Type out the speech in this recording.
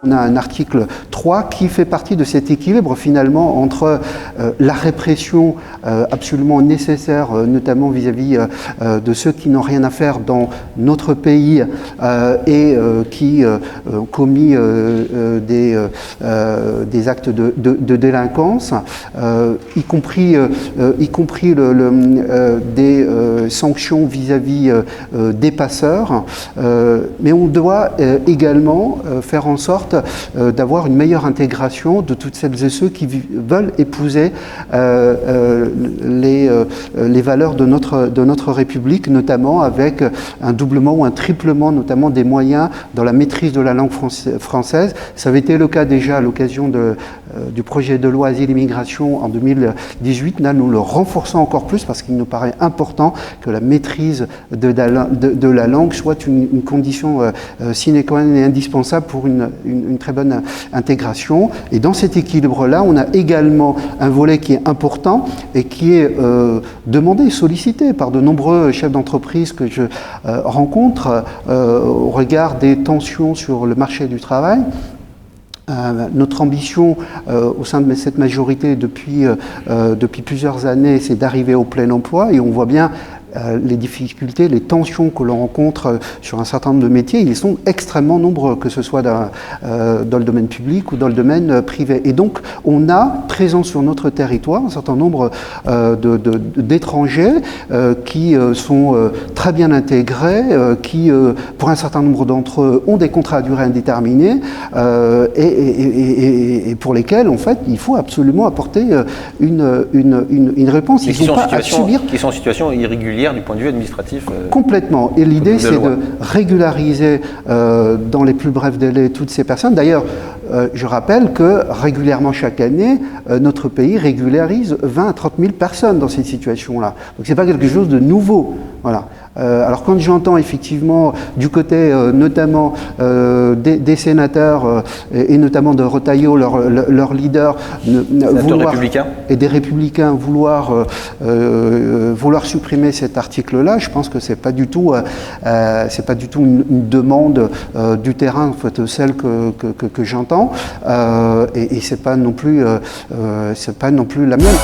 On a un article 3 qui fait partie de cet équilibre finalement entre la répression absolument nécessaire, notamment vis-à-vis de ceux qui n'ont rien à faire dans notre pays et qui ont commis des actes de délinquance, y compris des sanctions vis-à-vis des passeurs, mais on doit également faire en sorte d'avoir une meilleure intégration de toutes celles et ceux qui veulent épouser les valeurs de notre République, notamment avec un doublement ou un triplement notamment des moyens dans la maîtrise de la langue française. Ça avait été le cas déjà à l'occasion du projet de loi Asile-Immigration en 2018. Là, nous le renforçons encore plus parce qu'il nous paraît important que la maîtrise de la langue soit une condition sine qua non et indispensable pour une très bonne intégration. Et dans cet équilibre-là, on a également un volet qui est important et qui est demandé, sollicité par de nombreux chefs d'entreprise que je rencontre au regard des tensions sur le marché du travail. Notre ambition au sein de cette majorité depuis plusieurs années, c'est d'arriver au plein emploi, et on voit bien les difficultés, les tensions que l'on rencontre sur un certain nombre de métiers. Ils sont extrêmement nombreux, que ce soit dans le domaine public ou dans le domaine privé. Et donc, on a présent sur notre territoire un certain nombre d'étrangers qui sont très bien intégrés, qui, pour un certain nombre d'entre eux, ont des contrats à durée indéterminée et pour lesquels, en fait, il faut absolument apporter une réponse. Ils sont en situation irrégulière du point de vue administratif. Complètement. Et l'idée, c'est de régulariser dans les plus brefs délais toutes ces personnes. D'ailleurs, je rappelle que régulièrement chaque année, notre pays régularise 20 à 30 000 personnes dans cette situation-là. Donc c'est pas quelque chose de nouveau. Voilà. Alors quand j'entends effectivement du côté notamment des sénateurs et notamment de Retailleau, leur leader, et des républicains vouloir supprimer cet article-là, je pense que c'est pas du tout une demande du terrain, en fait, celle que j'entends, et c'est pas non plus la mienne.